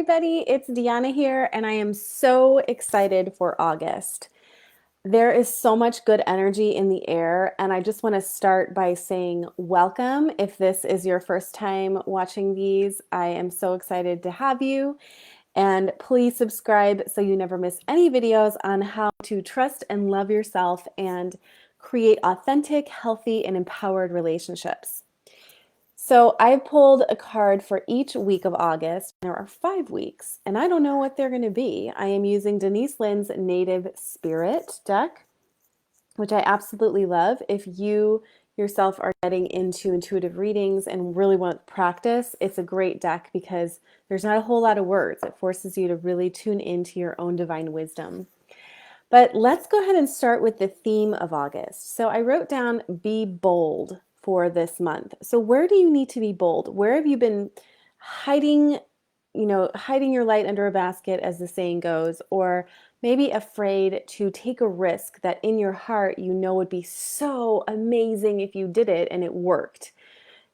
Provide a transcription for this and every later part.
everybody, it's Deanna here, and I am so excited for August. There is so much good energy in the air, and I just want to start by saying welcome. If this is your first time watching these, I am so excited to have you. And please subscribe so you never miss any videos on how to trust and love yourself and create authentic, healthy, and empowered relationships. So I pulled a card for each week of August. There are 5 weeks, and I don't know what they're going to be. I am using Denise Lynn's Native Spirit deck, which I absolutely love. If you yourself are getting into intuitive readings and really want practice, it's a great deck because there's not a whole lot of words. It forces you to really tune into your own divine wisdom. But let's go ahead and start with the theme of August. So I wrote down be bold for this month. So where do you need to be bold? Where have you been hiding, hiding your light under a basket, as the saying goes, or maybe afraid to take a risk that in your heart you know would be so amazing if you did it and it worked.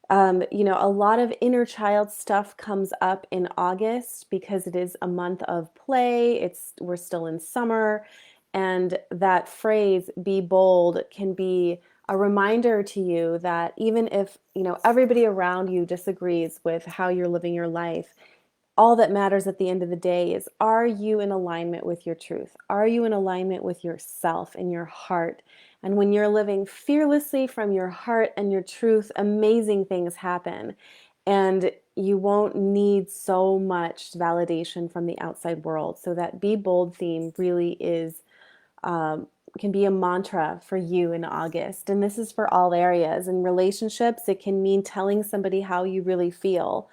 A lot of inner child stuff comes up in August because it is a month of play. We're still in summer, and that phrase "be bold" can be a reminder to you that even if everybody around you disagrees with how you're living your life, all that matters at the end of the day is, are you in alignment with your truth? Are you in alignment with yourself and your heart? And when you're living fearlessly from your heart and your truth, amazing things happen. And you won't need so much validation from the outside world. So that be bold theme really is can be a mantra for you in August. And this is for all areas. In relationships, it can mean telling somebody how you really feel,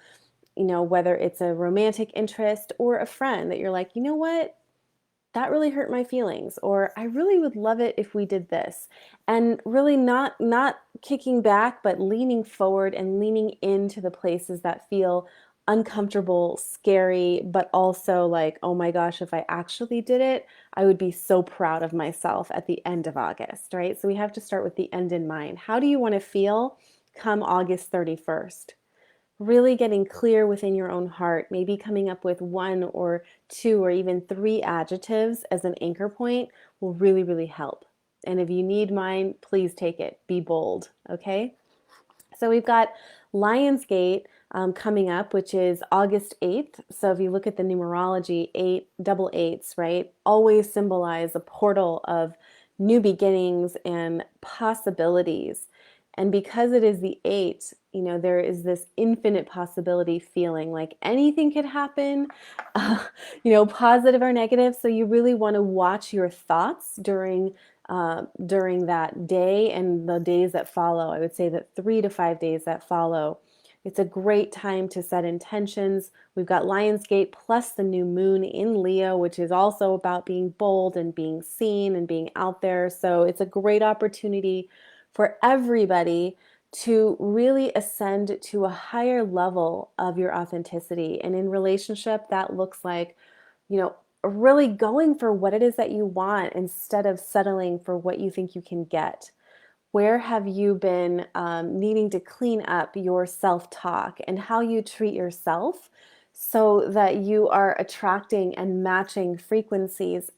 whether it's a romantic interest or a friend that you're like, you know what, that really hurt my feelings, or I really would love it if we did this. And really not kicking back, but leaning forward and leaning into the places that feel uncomfortable, scary, but also like, oh my gosh, if I actually did it, I would be so proud of myself at the end of August, right? So we have to start with the end in mind. How do you want to feel come August 31st? Really getting clear within your own heart, maybe coming up with one or two or even three adjectives as an anchor point will really, really help. And if you need mine, please take it. Be bold, okay? So we've got Lionsgate coming up, which is August 8th. So if you look at the numerology, eight, double eights, right, always symbolize a portal of new beginnings and possibilities. And because it is the eight, there is this infinite possibility feeling like anything could happen, positive or negative. So you really want to watch your thoughts during that day and the days that follow. I would say that 3 to 5 days that follow. It's a great time to set intentions. We've got Lionsgate plus the new moon in Leo, which is also about being bold and being seen and being out there. So it's a great opportunity for everybody to really ascend to a higher level of your authenticity. And in relationship, that looks like, really going for what it is that you want instead of settling for what you think you can get. Where have you been needing to clean up your self-talk and how you treat yourself so that you are attracting and matching frequencies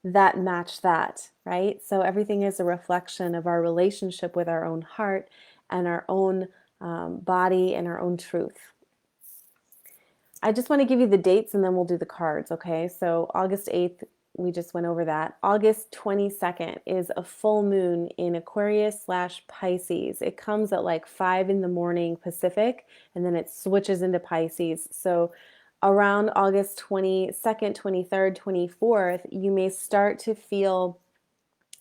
that match that, right? So everything is a reflection of our relationship with our own heart and our own body and our own truth. I just want to give you the dates and then we'll do the cards, okay? So August 8th, we just went over that. August 22nd is a full moon in Aquarius/Pisces. It comes at like 5 in the morning Pacific, and then it switches into Pisces. So around August 22nd, 23rd, 24th, you may start to feel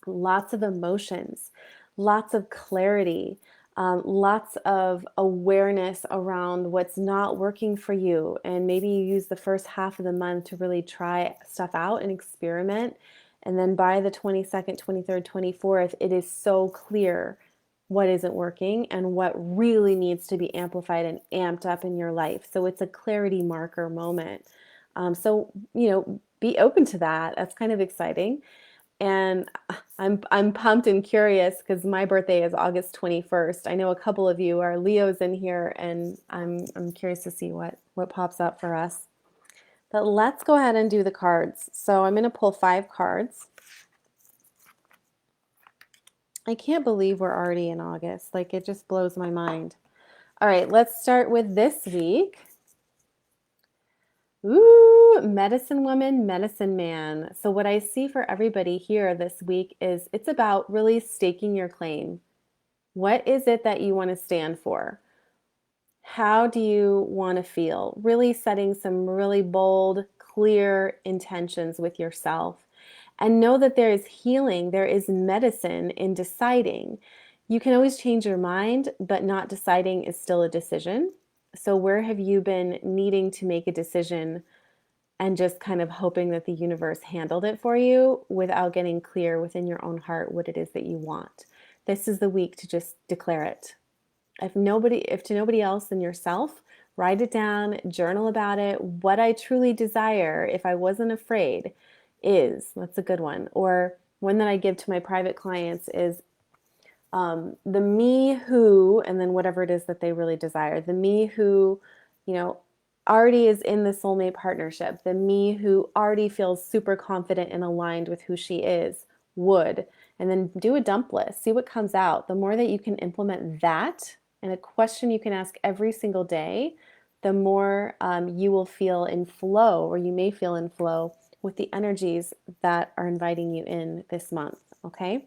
lots of emotions, lots of clarity, lots of awareness around what's not working for you. And maybe you use the first half of the month to really try stuff out and experiment. And then by the 22nd, 23rd, 24th, it is so clear what isn't working and what really needs to be amplified and amped up in your life. So it's a clarity marker moment. Be open to that. That's kind of exciting. And I'm pumped and curious because my birthday is August 21st. I know a couple of you are Leos in here, and I'm curious to see what pops up for us. But let's go ahead and do the cards. So I'm going to pull 5 cards. I can't believe we're already in August. Like, it just blows my mind. All right, let's start with this week. Ooh, medicine woman, medicine man. So what I see for everybody here this week is it's about really staking your claim. What is it that you want to stand for? How do you want to feel? Really setting some really bold, clear intentions with yourself. And know that there is healing, there is medicine in deciding. You can always change your mind, but not deciding is still a decision. So, where have you been needing to make a decision and just kind of hoping that the universe handled it for you without getting clear within your own heart what it is that you want? This is the week to just declare it. If to nobody else than yourself, write it down, journal about it. What I truly desire, if I wasn't afraid, that's a good one. Or one that I give to my private clients is the me who, and then whatever it is that they really desire, the me who, already is in the soulmate partnership, the me who already feels super confident and aligned with who she is, would, and then do a dump list, see what comes out. The more that you can implement that, and a question you can ask every single day, the more you will feel in flow, or you may feel in flow with the energies that are inviting you in this month, okay?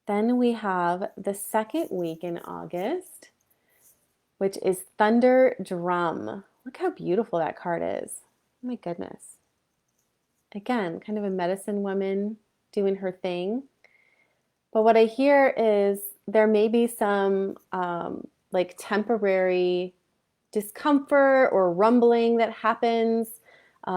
Then we have the second week in August, which is Thunder Drum. Look how beautiful that card is. Oh my goodness. Again, kind of a medicine woman doing her thing. But what I hear is there may be some like temporary discomfort or rumbling that happens,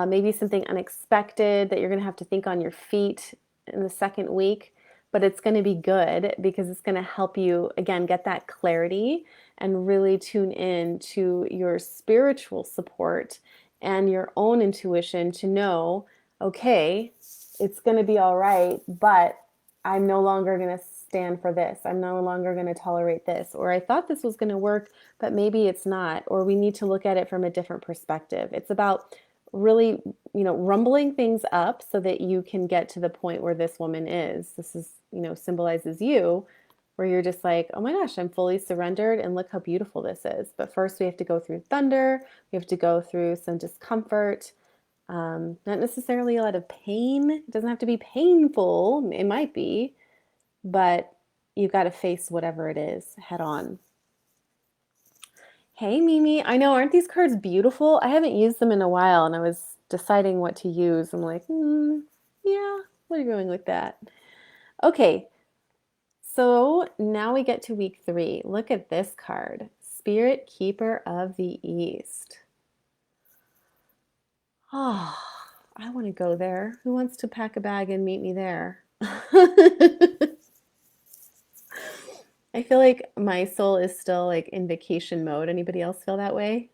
maybe something unexpected that you're going to have to think on your feet in the second week, but it's going to be good because it's going to help you, again, get that clarity and really tune in to your spiritual support and your own intuition to know, okay, it's going to be all right, but I'm no longer going to stand for this. I'm no longer going to tolerate this. Or I thought this was going to work, but maybe it's not. Or we need to look at it from a different perspective. It's about really, rumbling things up so that you can get to the point where this woman is. This is, symbolizes you, where you're just like, oh my gosh, I'm fully surrendered and look how beautiful this is. But first we have to go through thunder. We have to go through some discomfort. Not necessarily a lot of pain. It doesn't have to be painful. It might be, but you've got to face whatever it is head on. Hey, Mimi. I know, aren't these cards beautiful? I haven't used them in a while and I was deciding what to use. I'm like, yeah, what are you doing with that? Okay, so now we get to week 3. Look at this card, Spirit Keeper of the East. Oh, I want to go there. Who wants to pack a bag and meet me there? I feel like my soul is still like in vacation mode. Anybody else feel that way?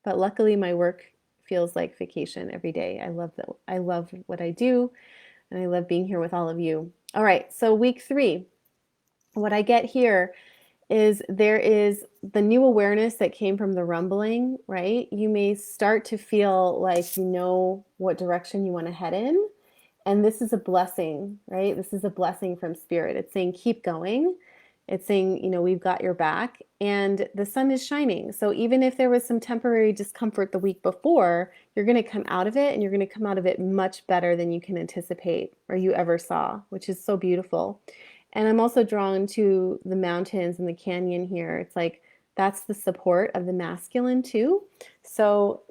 But luckily my work feels like vacation every day. I love that. I love what I do and I love being here with all of you. All right, so week 3. What I get here is there is the new awareness that came from the rumbling, right? You may start to feel like you know what direction you want to head in. And this is a blessing, right? This is a blessing from Spirit. It's saying, keep going. It's saying, we've got your back and the sun is shining. So even if there was some temporary discomfort the week before, you're going to come out of it and you're going to come out of it much better than you can anticipate or you ever saw, which is so beautiful. And I'm also drawn to the mountains and the canyon here. It's like that's the support of the masculine too. So,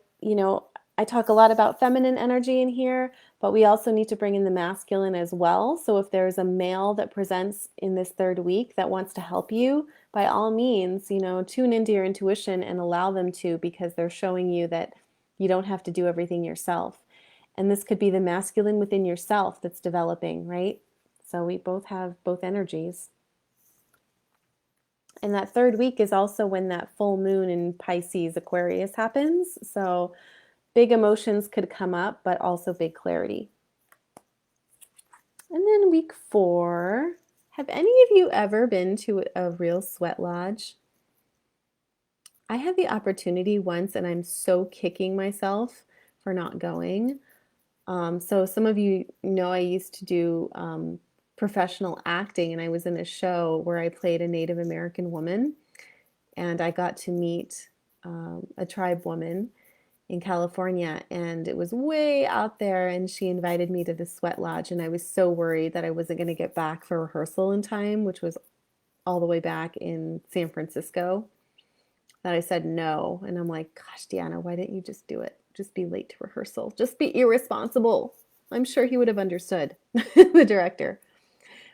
I talk a lot about feminine energy in here, but we also need to bring in the masculine as well. So if there's a male that presents in this third week that wants to help you, by all means, tune into your intuition and allow them to, because they're showing you that you don't have to do everything yourself. And this could be the masculine within yourself that's developing, right? So we both have both energies. And that third week is also when that full moon in Pisces Aquarius happens. So big emotions could come up, but also big clarity. And then week 4, have any of you ever been to a real sweat lodge? I had the opportunity once, and I'm so kicking myself for not going. So some of you know I used to do professional acting, and I was in a show where I played a Native American woman, and I got to meet a tribe woman in California, and it was way out there. And she invited me to the sweat lodge, and I was so worried that I wasn't going to get back for rehearsal in time, which was all the way back in San Francisco, that I said no. And I'm like, gosh, Deanna, why didn't you just do it? Just be late to rehearsal. Just be irresponsible. I'm sure he would have understood, the director.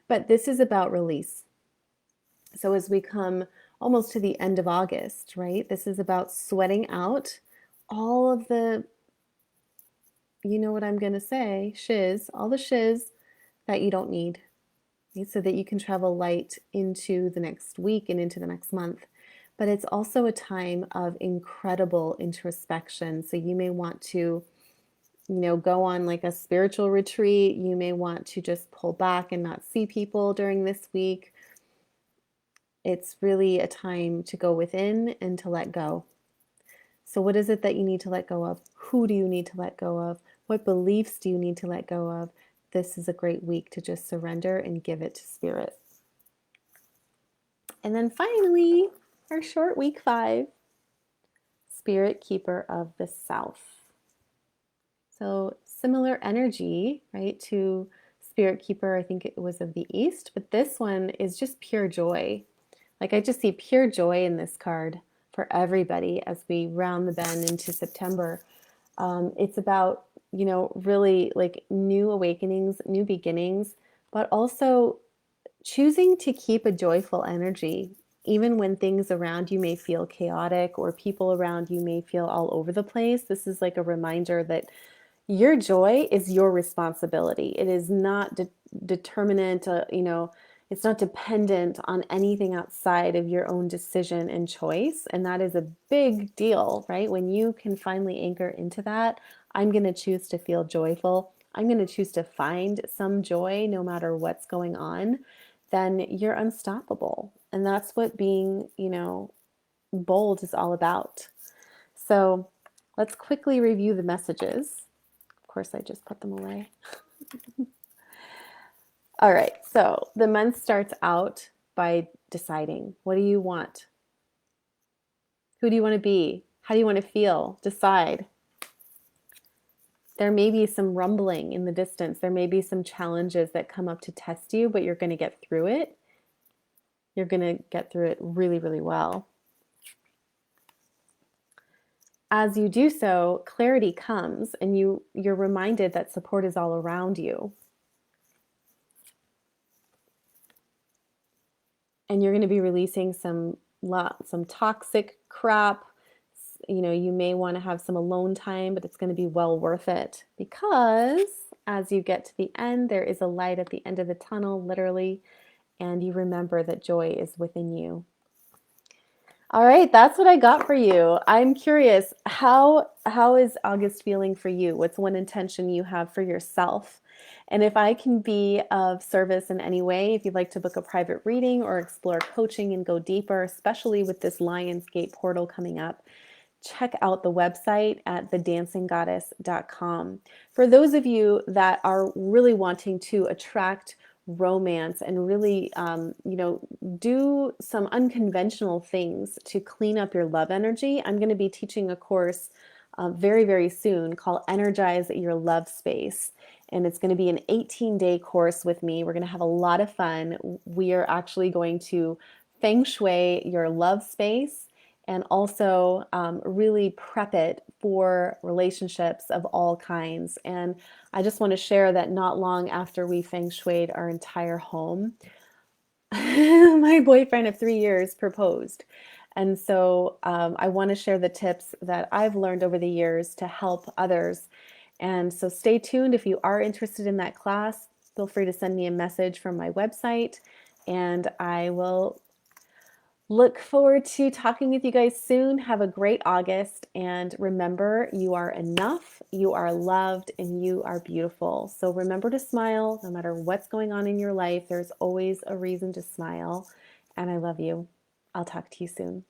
But this is about release. So as we come almost to the end of August, right? This is about sweating out all of the, you know what I'm going to say, shiz, all the shiz that you don't need, right? So that you can travel light into the next week and into the next month. But it's also a time of incredible introspection. So you may want to, go on like a spiritual retreat. You may want to just pull back and not see people during this week. It's really a time to go within and to let go. So what is it that you need to let go of? Who do you need to let go of? What beliefs do you need to let go of? This is a great week to just surrender and give it to spirit. And then finally, our short week 5, Spirit Keeper of the South. So similar energy, right, to Spirit Keeper, I think it was of the East, but this one is just pure joy. Like I just see pure joy in this card for everybody as we round the bend into September. It's about, really like new awakenings, new beginnings, but also choosing to keep a joyful energy, even when things around you may feel chaotic or people around you may feel all over the place. This is like a reminder that your joy is your responsibility. It is not determinant, it's not dependent on anything outside of your own decision and choice. And that is a big deal, right? When you can finally anchor into that, I'm going to choose to feel joyful. I'm going to choose to find some joy no matter what's going on. Then you're unstoppable. And that's what being, bold is all about. So let's quickly review the messages. Of course, I just put them away. All right, so the month starts out by deciding, what do you want? Who do you want to be? How do you want to feel? Decide. There may be some rumbling in the distance. There may be some challenges that come up to test you, but you're going to get through it. You're going to get through it really, really well. As you do so, clarity comes and you're reminded that support is all around you. And you're going to be releasing some toxic crap. You may want to have some alone time, but it's going to be well worth it, because as you get to the end, there is a light at the end of the tunnel, literally, and you remember that joy is within you. All right, that's what I got for you. I'm curious, how is August feeling for you? What's one intention you have for yourself? And if I can be of service in any way, if you'd like to book a private reading or explore coaching and go deeper, especially with this Lionsgate portal coming up, check out the website at thedancinggoddess.com. For those of you that are really wanting to attract romance and really, do some unconventional things to clean up your love energy, I'm going to be teaching a course very, very soon called Energize Your Love Space. And it's going to be an 18-day course with me. We're going to have a lot of fun. We are actually going to feng shui your love space and also really prep it for relationships of all kinds. And I just want to share that not long after we feng shuied our entire home, my boyfriend of 3 years proposed. And so I want to share the tips that I've learned over the years to help others. And so stay tuned. If you are interested in that class, feel free to send me a message from my website, and I will look forward to talking with you guys soon. Have a great August, and remember, you are enough, you are loved, and you are beautiful. So remember to smile no matter what's going on in your life. There's always a reason to smile, and I love you. I'll talk to you soon.